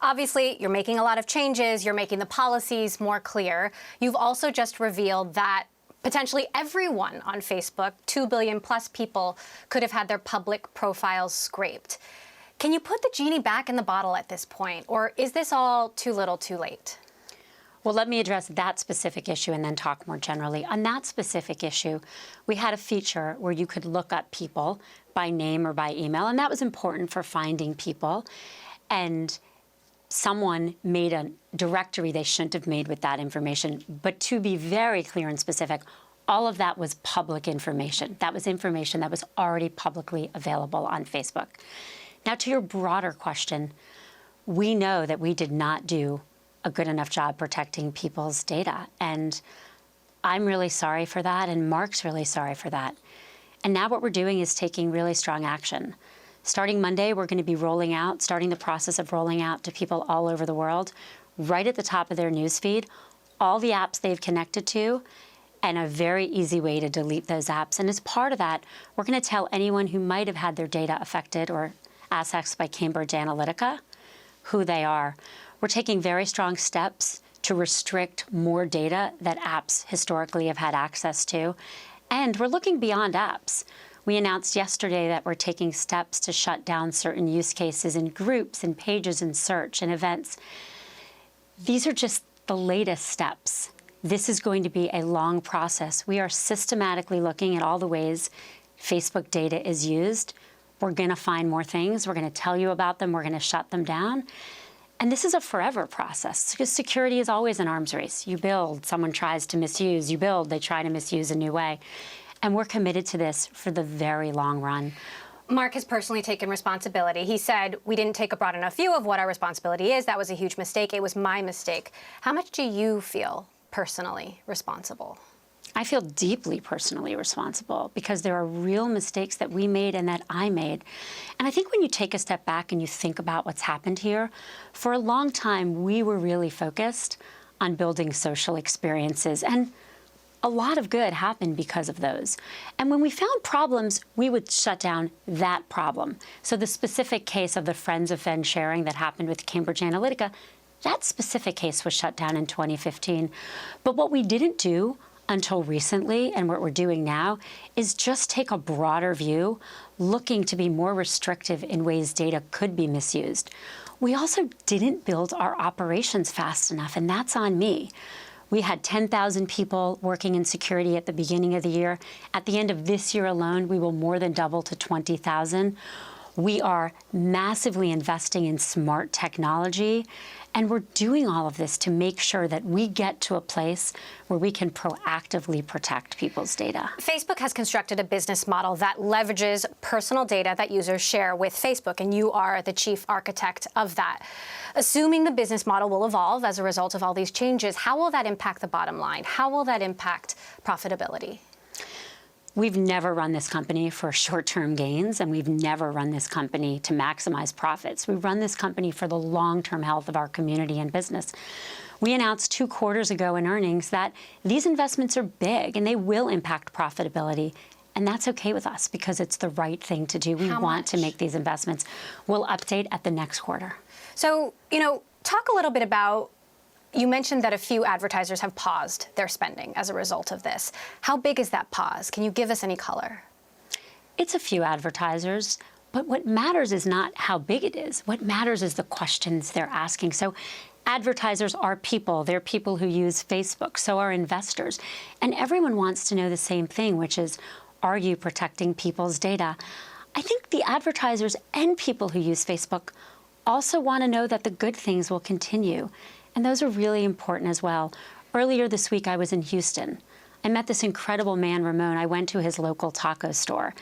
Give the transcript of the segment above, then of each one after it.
Obviously, you're making a lot of changes. You're making the policies more clear. You've also just revealed that potentially everyone on Facebook, 2 billion plus people, could have had their public profiles scraped. Can you put the genie back in the bottle at this point, or is this all too little too late? Well, let me address that specific issue and then talk more generally. On that specific issue, we had a feature where you could look up people by name or by email, and that was important for finding people. And someone made a directory they shouldn't have made with that information. But to be very clear and specific, all of that was public information. That was information that was already publicly available on Facebook. Now, to your broader question, we know that we did not do a good enough job protecting people's data. And I'm really sorry for that, and Mark's really sorry for that. And now what we're doing is taking really strong action. Starting Monday, we're going to be starting the process of rolling out to people all over the world, right at the top of their newsfeed, all the apps they've connected to, and a very easy way to delete those apps. And as part of that, we're going to tell anyone who might have had their data affected or accessed by Cambridge Analytica who they are. We're taking very strong steps to restrict more data that apps historically have had access to. And we're looking beyond apps. We announced yesterday that we're taking steps to shut down certain use cases in groups and pages and search and events. These are just the latest steps. This is going to be a long process. We are systematically looking at all the ways Facebook data is used. We're going to find more things. We're going to tell you about them. We're going to shut them down. And this is a forever process, because security is always an arms race. You build, someone tries to misuse. You build, they try to misuse a new way. And we're committed to this for the very long run. Mark has personally taken responsibility. He said, we didn't take a broad enough view of what our responsibility is. That was a huge mistake. It was my mistake. How much do you feel personally responsible? I feel deeply personally responsible, because there are real mistakes that we made and that I made. And I think when you take a step back and you think about what's happened here, for a long time, we were really focused on building social experiences. And a lot of good happened because of those. And when we found problems, we would shut down that problem. So the specific case of the Friends Offend sharing that happened with Cambridge Analytica, that specific case was shut down in 2015. But what we didn't do until recently, and what we're doing now, is just take a broader view, looking to be more restrictive in ways data could be misused. We also didn't build our operations fast enough, and that's on me. We had 10,000 people working in security at the beginning of the year. At the end of this year alone, we will more than double to 20,000. We are massively investing in smart technology, and we're doing all of this to make sure that we get to a place where we can proactively protect people's data. Facebook has constructed a business model that leverages personal data that users share with Facebook, and you are the chief architect of that. Assuming the business model will evolve as a result of all these changes, how will that impact the bottom line? How will that impact profitability? We've never run this company for short-term gains, and we've never run this company to maximize profits. We run this company for the long-term health of our community and business. We announced 2 quarters ago in earnings that these investments are big and they will impact profitability. And that's okay with us, because it's the right thing to do. We want to make these investments. We'll update at the next quarter. So, talk a little bit about, you mentioned that a few advertisers have paused their spending as a result of this. How big is that pause? Can you give us any color? It's a few advertisers, but what matters is not how big it is. What matters is the questions they're asking. So advertisers are people. They're people who use Facebook. So are investors. And everyone wants to know the same thing, which is, are you protecting people's data? I think the advertisers and people who use Facebook also want to know that the good things will continue. And those are really important as well. Earlier this week, I was in Houston. I met this incredible man, Ramon. I went to his local taco store.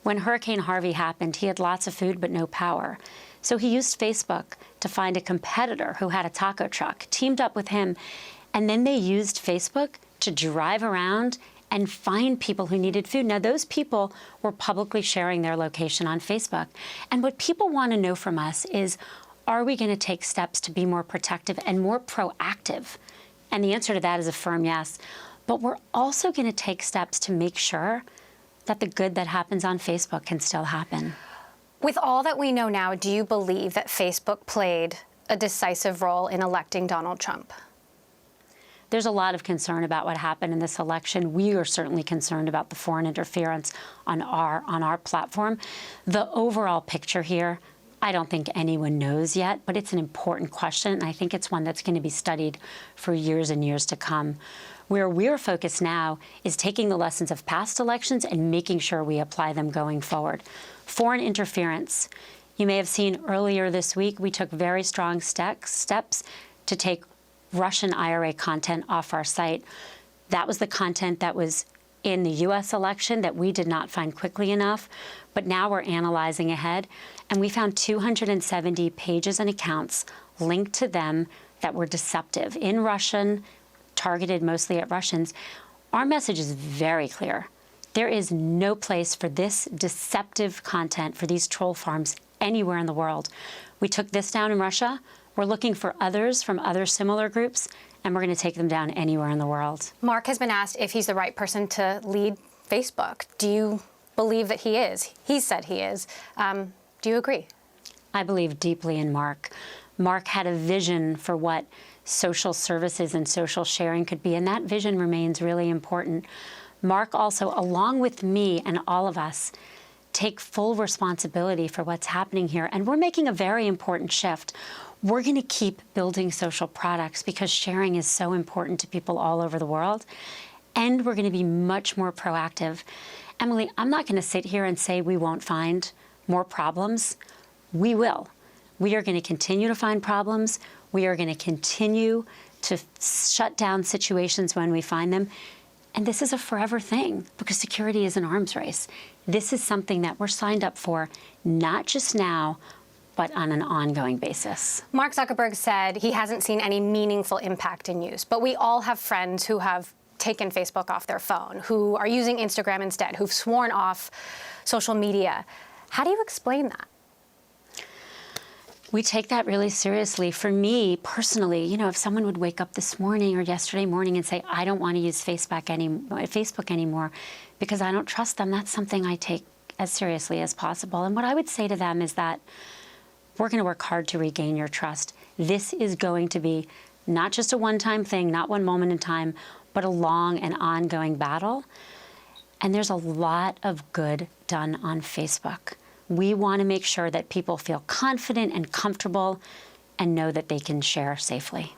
When Hurricane Harvey happened, he had lots of food but no power. So he used Facebook to find a competitor who had a taco truck, teamed up with him, and then they used Facebook to drive around and find people who needed food. Now, those people were publicly sharing their location on Facebook. And what people want to know from us is, are we going to take steps to be more protective and more proactive? And the answer to that is a firm yes. But we're also going to take steps to make sure that the good that happens on Facebook can still happen. With all that we know now, do you believe that Facebook played a decisive role in electing Donald Trump? There's a lot of concern about what happened in this election. We are certainly concerned about the foreign interference on our platform. The overall picture here, I don't think anyone knows yet, but it's an important question, and I think it's one that's going to be studied for years and years to come. Where we're focused now is taking the lessons of past elections and making sure we apply them going forward. Foreign interference. You may have seen earlier this week, we took very strong steps to take Russian IRA content off our site. That was the content that was in the U.S. election that we did not find quickly enough, but now we're analyzing ahead, and we found 270 pages and accounts linked to them that were deceptive in Russian, targeted mostly at Russians. Our message is very clear. There is no place for this deceptive content, for these troll farms anywhere in the world. We took this down in Russia. We're looking for others from other similar groups, and we're going to take them down anywhere in the world. Mark has been asked if he's the right person to lead Facebook. Do you believe that he is? He said he is. Do you agree? I believe deeply in Mark. Mark had a vision for what social services and social sharing could be, and that vision remains really important. Mark also, along with me and all of us, take full responsibility for what's happening here, and we're making a very important shift. We're going to keep building social products because sharing is so important to people all over the world, and we're going to be much more proactive. Emily, I'm not going to sit here and say we won't find more problems. We will. We are going to continue to find problems. We are going to continue to shut down situations when we find them. And this is a forever thing because security is an arms race. This is something that we're signed up for, not just now, but on an ongoing basis. Mark Zuckerberg said he hasn't seen any meaningful impact in use, but we all have friends who have taken Facebook off their phone, who are using Instagram instead, who've sworn off social media. How do you explain that? We take that really seriously. For me, personally, you know, if someone would wake up this morning or yesterday morning and say, I don't want to use Facebook anymore because I don't trust them, that's something I take as seriously as possible. And what I would say to them is that we're going to work hard to regain your trust. This is going to be not just a one-time thing, not one moment in time, but a long and ongoing battle. And there's a lot of good done on Facebook. We want to make sure that people feel confident and comfortable and know that they can share safely.